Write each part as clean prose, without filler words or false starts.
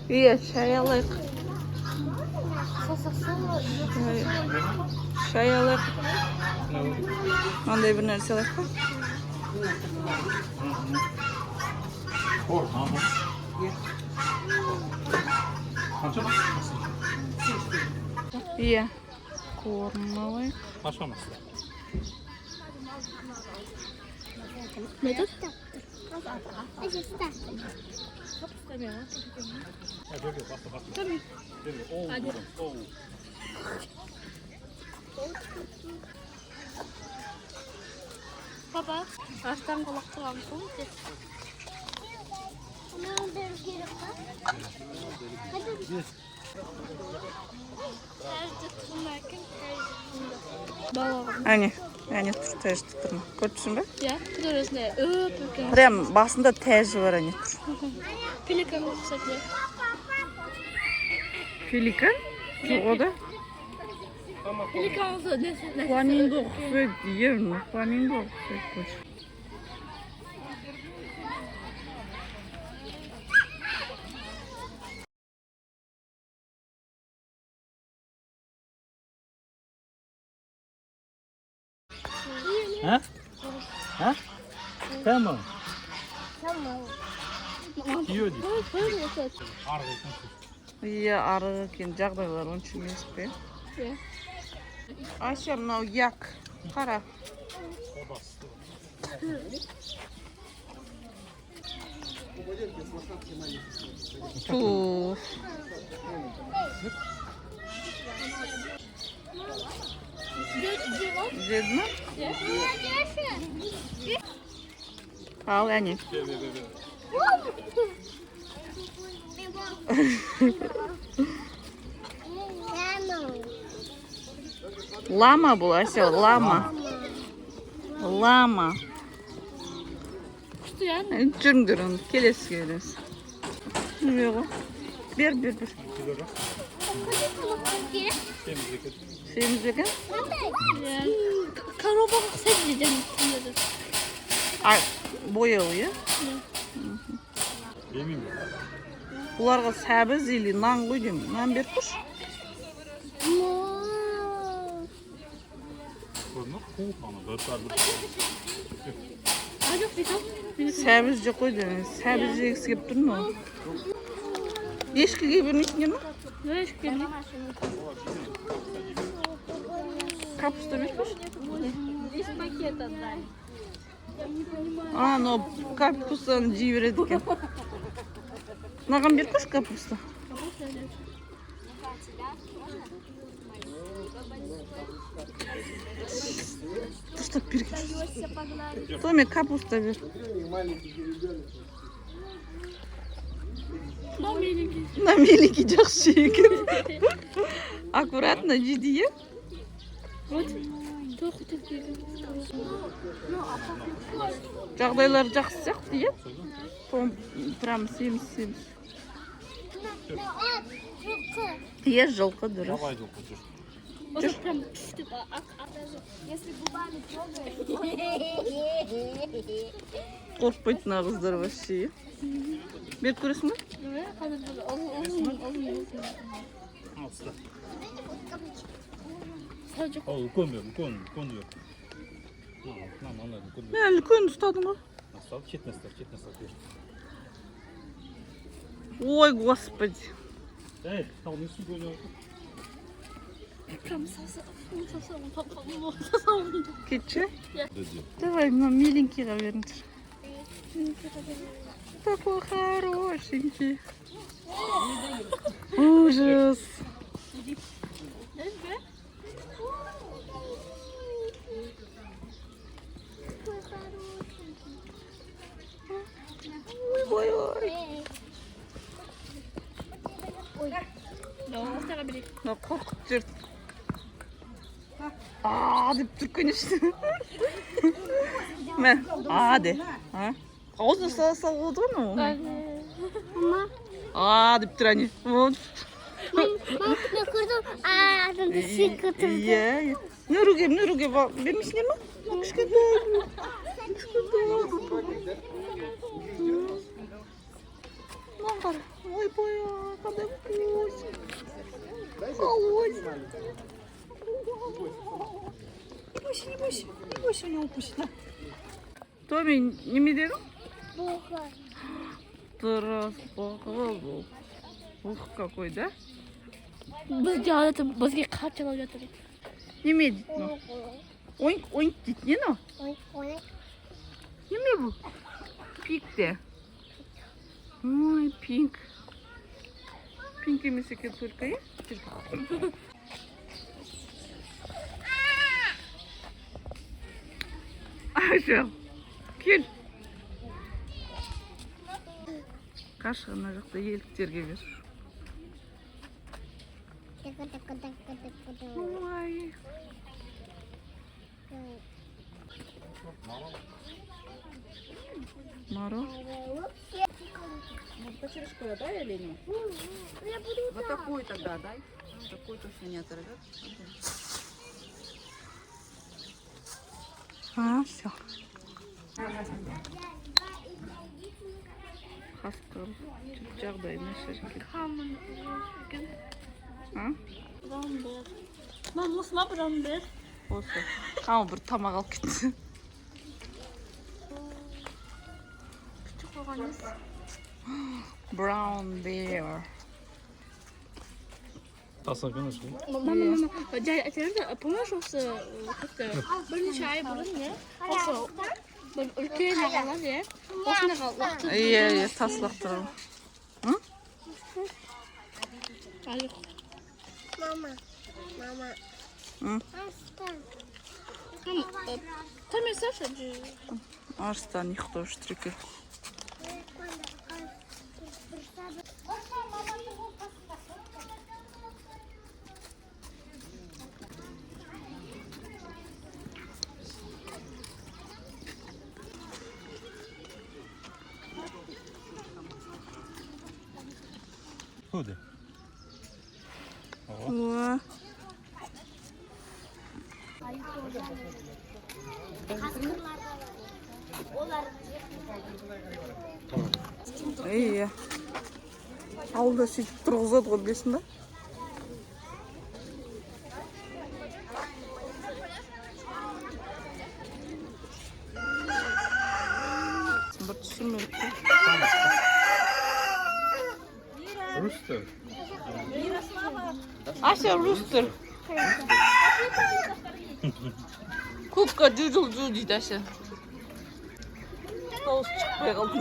Iya, çay alayık. Çay alayık. Qanday bir narsa alayık? Iya. Korn alayık. Aşaması. Nedir? Papa, ağaçtan kulak çıkarmışsın. Әне тұр, тәж тұтырма. Көріпсің бе? Ya, görüyorsun. Прям басында тәжі бар, әне тұр. Pelikan kısaca. Пеликан? Жоқ, о да? Pelikan olsa ne? Фламинго ұқсайды, ерін. Фламинго ұқсайды көш. Ha? Ha? Tamam. Tamam. Yiyor diyor. Böyle yapıyorsun. Иә, арығы екен жағдайлар онша емес пе? Иә. Ася, мынау як. Қара. Туф. Деді ма? Ал, әне. Lama bu Asya, lama. Lama. Kustu yani. Жүріңдер оны, келесі. Бер. Sevimiz екен? Yani. Karabağ seveceğim. Ay, boyalı ya? Yemeyeyim mi? Бұларға сәбіз или нан ғой деймін. Нан беріп тұршы. Көрініп, қуып ана, дұрттарды. Сәбіз жоқ қой деймін. Сәбіз жегісі кеп тұрмын ғой. Ешкіге бермейсіңдер ма? Ешкі бермейсің. Капуста беріп тұршы. Здесь пакет отдай. А, но капустаны жей береді екен. Маған беріп тұршы капуста. Дұрыстап берген. Томе, капуста бер. На меленький жақсы екен. Аккуратно жейді, е? Жағдайлары жақсы сияқты, е? Прям семіз. Е, жылқы дұрыс. Давай жылқы жүр. Может, прям чуть-чуть. Если губами трогаешь. Қорқпайды мына қыздар вообще. Беріп көресің бе? Алыста. Sadece Ол үлкен бер, үлкен бер. Мана, үлкен бер. Үлкен ұстадың ғой. Настал, чет настал бер. Ой, господи. Эй, тал не су көне. прям совсем. Кетші? Давай, мына миленькийға беріңдер. Такой хорошенький. Ужас. Ой. Қорқып жүрді. Деп тұр конечно. Мә, де. Аузына сала болды ғой мынау. Деп тұр әне. Ben kurdum. Adını sıkıntım. Иә. Нүруге бермейсіңдер ма? Кішкентай. Маған қара. Ой, Не бойся, у него укусит. На. Томи, неме дедің? Бұғы. Дұрыс, бұл. Ух, какой, да? Бізге алатын, бізге қапчалау жатыр. Неме дейді? Ойынқ дейді, не но? Неме бұл? Пик де. Ой, пинк. Пинк емес екен только, е? Ажал, кел. Қашы ана жақта еліктерге бер. Ой. Маро. Почерешку дай оленю? Я буду Вот такую тогда дай. Такую точно не оторвет. А, все. Қасқыр. Жағдай нашар. А? Мам, осыма бұрын бер. Осы. Қамы бір тамақ алып кетті. Күшті қоғаныз. Brown bear. Тасыңғыны шыл. Мама, помнишь осы бірнеше ай бұрын не? Осы бір үлкен ағалар не? Осындағы уақытты. Иә, тас лақтыру. Мама. М? Там и Саша. Арстан никто штрики. Ходи. О. Иә. Ауылда сөйтіп тұрғызады ғой, білесің ба? Бір түсірмелік пе? Рустер. Ася, рустер. Кубка дюдл-дю дейді Ася. Дауыс шықпай қалды.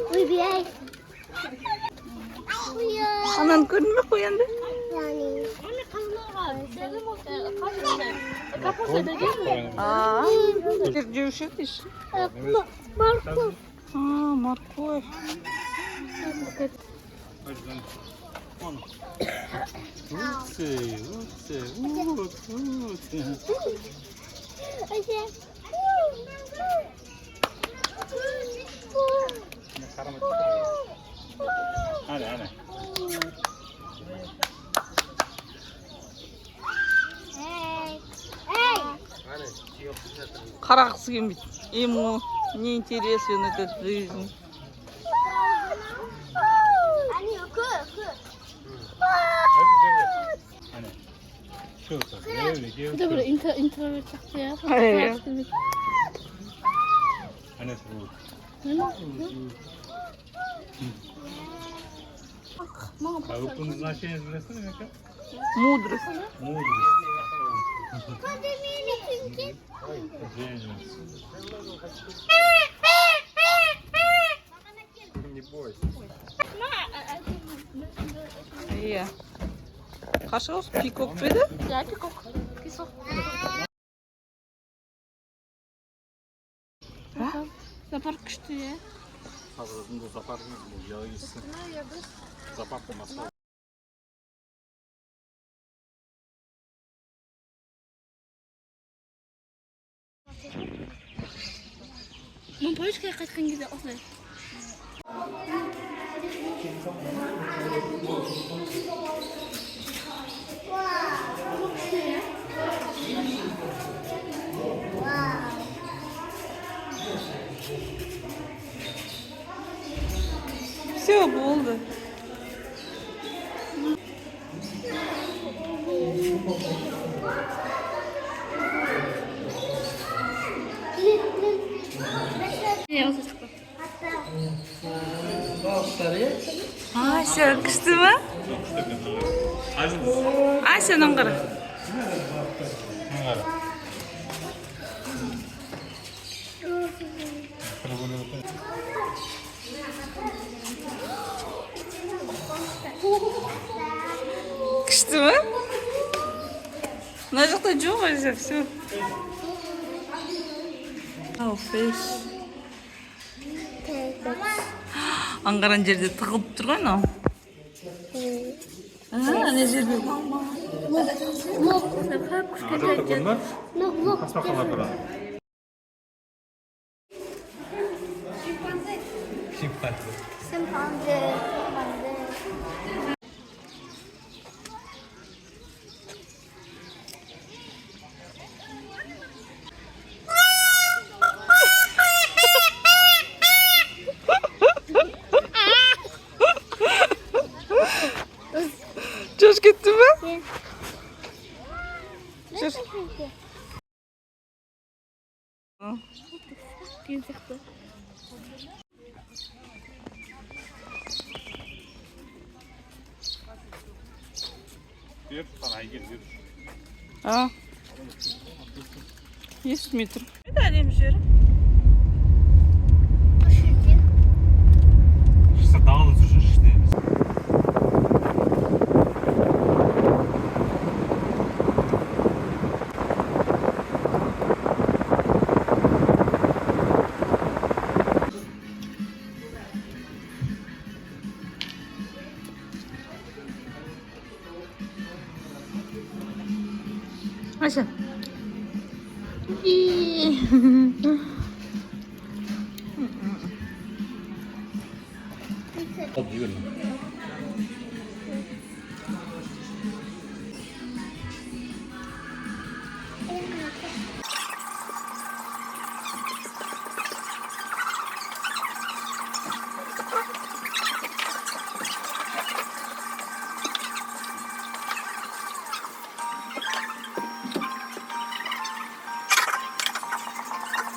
Ойбай. Ананы көрдің бе қоянды? Тек жеуші еді еш? Морковь. Морковь. Әне. Қарағысы келмейді. Ему не интересен эта жизнь. Әне. Шылса. Это бір интроверт сияқты я. Әне сұруы. А вы по назначению известны, как? Мудрость. Мудрость. Не бойся. Иә. Қашығыз пикок беді? Ja, picok. Кисок. Запар күшті, я. Қазір запар яғысы. Запар болмаса. Мен поездға қайтқан кезде осылай. Все, Yok oldu. Ne olsa çıktı. Ayşe kıştı mı? Ayşe'nin kırı. Kıştı mı? Najıkta çok acı. Все. Oh, fish. Аңғаран жерде тығылып тұрған ау. Ана жерде. Тасбақалар тұрады. Шимпанзе. Coş gitti mi? Coş. Gün çıktı. Yürü, parayı gir, yürü. А. 10 метров. Это один жир. Шықса дағылы жүршін шыштейміз. Ayşe. Hadi yürü.